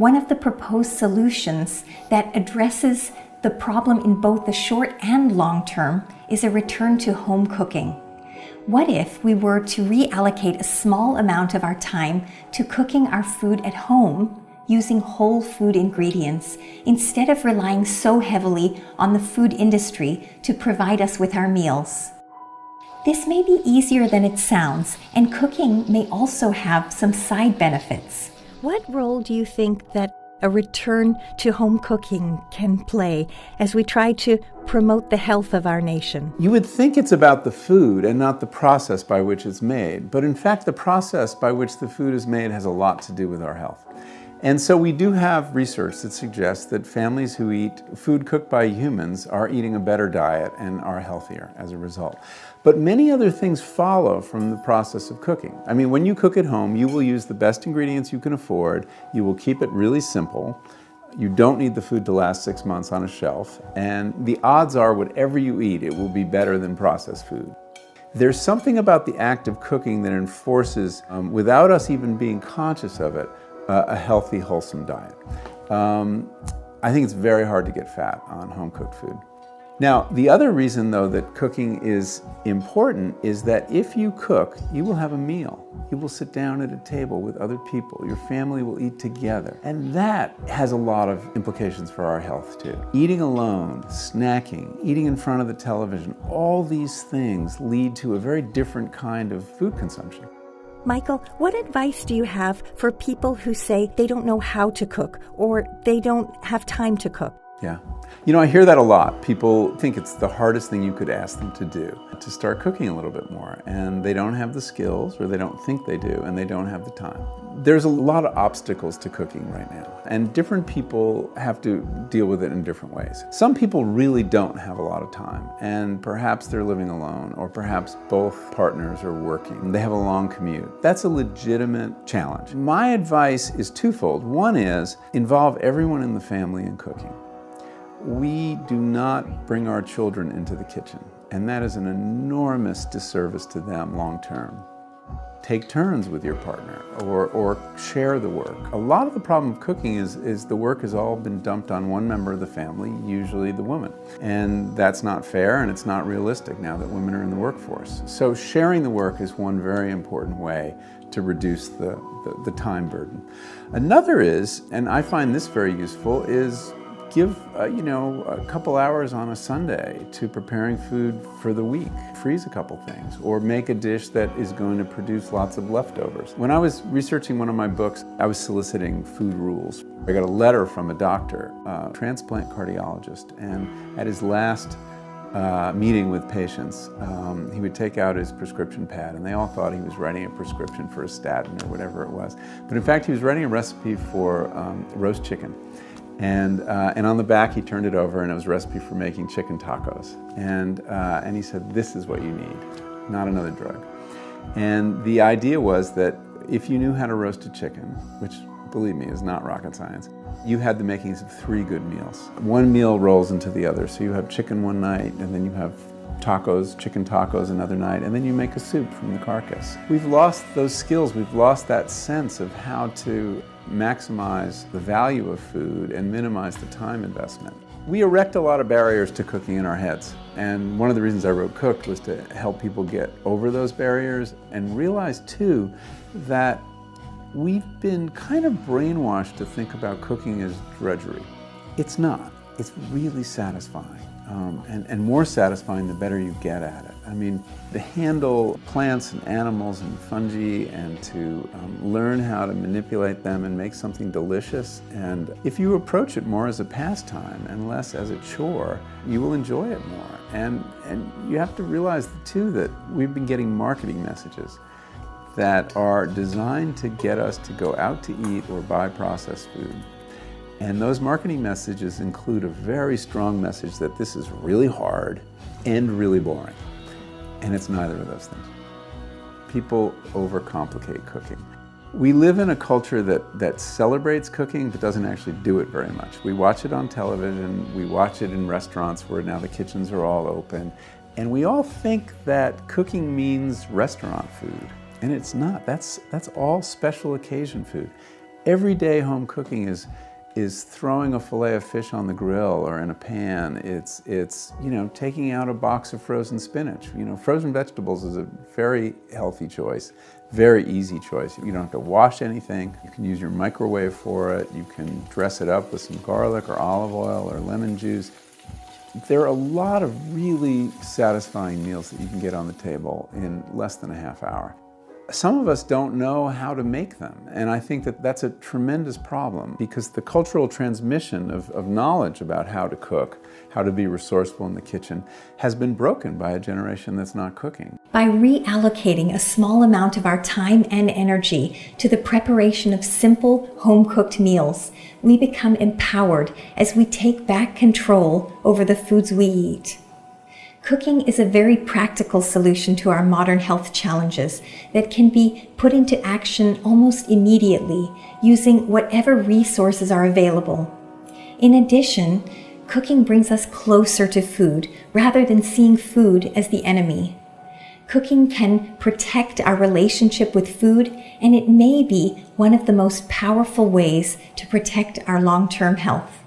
one of the proposed solutions that addresses the problem in both the short and long term is a return to home cooking. What if we were to reallocate a small amount of our time to cooking our food at home using whole food ingredients instead of relying so heavily on the food industry to provide us with our meals? This may be easier than it sounds, and cooking may also have some side benefits. What role do you think that a return to home cooking can play as we try to promote the health of our nation? You would think it's about the food and not the process by which it's made, but in fact the process by which the food is made has a lot to do with our health. And so we do have research that suggests that families who eat food cooked by humans are eating a better diet and are healthier as a result. But many other things follow from the process of cooking. I mean, when you cook at home, you will use the best ingredients you can afford. You will keep it really simple. You don't need the food to last 6 months on a shelf. And the odds are whatever you eat, it will be better than processed food. There's something about the act of cooking that enforces, without us even being conscious of it, a healthy, wholesome diet. I think it's very hard to get fat on home-cooked food. Now, the other reason, though, that cooking is important is that if you cook, you will have a meal. You will sit down at a table with other people. Your family will eat together. And that has a lot of implications for our health, too. Eating alone, snacking, eating in front of the television, all these things lead to a very different kind of food consumption. Michael, what advice do you have for people who say they don't know how to cook or they don't have time to cook? Yeah. You know, I hear that a lot. People think it's the hardest thing you could ask them to do, to start cooking a little bit more. And they don't have the skills, or they don't think they do, and they don't have the time. There's a lot of obstacles to cooking right now, and different people have to deal with it in different ways. Some people really don't have a lot of time, and perhaps they're living alone, or perhaps both partners are working. They have a long commute. That's a legitimate challenge. My advice is twofold. One is involve everyone in the family in cooking. We do not bring our children into the kitchen, and that is an enormous disservice to them long term. Take turns with your partner or share the work. A lot of the problem of cooking is the work has all been dumped on one member of the family, usually the woman. And that's not fair, and it's not realistic now that women are in the workforce. So sharing the work is one very important way to reduce the time burden. Another is, and I find this very useful, is give a couple hours on a Sunday to preparing food for the week. Freeze a couple things, or make a dish that is going to produce lots of leftovers. When I was researching one of my books, I was soliciting food rules. I got a letter from a doctor, a transplant cardiologist, and at his last meeting with patients, he would take out his prescription pad, and they all thought he was writing a prescription for a statin or whatever it was. But in fact, he was writing a recipe for roast chicken. And on the back, he turned it over, and it was a recipe for making chicken tacos. And he said, this is what you need, not another drug. And the idea was that if you knew how to roast a chicken, which, believe me, is not rocket science, you had the makings of 3 good meals. One meal rolls into the other. So you have chicken one night, and then you have tacos, chicken tacos another night, and then you make a soup from the carcass. We've lost those skills. We've lost that sense of how to maximize the value of food and minimize the time investment. We erect a lot of barriers to cooking in our heads. And one of the reasons I wrote Cooked was to help people get over those barriers and realize, too, that we've been kind of brainwashed to think about cooking as drudgery. It's not. It's really satisfying. And more satisfying the better you get at it. I mean, to handle plants and animals and fungi and to learn how to manipulate them and make something delicious. And if you approach it more as a pastime and less as a chore, you will enjoy it more. And you have to realize, too, that we've been getting marketing messages that are designed to get us to go out to eat or buy processed food. And those marketing messages include a very strong message that this is really hard and really boring. And it's neither of those things. People overcomplicate cooking. We live in a culture that celebrates cooking but doesn't actually do it very much. We watch it on television, we watch it in restaurants where now the kitchens are all open, and we all think that cooking means restaurant food. And it's not. That's all special occasion food. Everyday home cooking is throwing a fillet of fish on the grill or in a pan. It's taking out a box of frozen spinach. Frozen vegetables is a very healthy choice, very easy choice. You don't have to wash anything. You can use your microwave for it. You can dress it up with some garlic or olive oil or lemon juice. There are a lot of really satisfying meals that you can get on the table in less than a half hour. Some of us don't know how to make them, and I think that that's a tremendous problem because the cultural transmission of knowledge about how to cook, how to be resourceful in the kitchen, has been broken by a generation that's not cooking. By reallocating a small amount of our time and energy to the preparation of simple, home-cooked meals, we become empowered as we take back control over the foods we eat. Cooking is a very practical solution to our modern health challenges that can be put into action almost immediately using whatever resources are available. In addition, cooking brings us closer to food rather than seeing food as the enemy. Cooking can protect our relationship with food, and it may be one of the most powerful ways to protect our long-term health.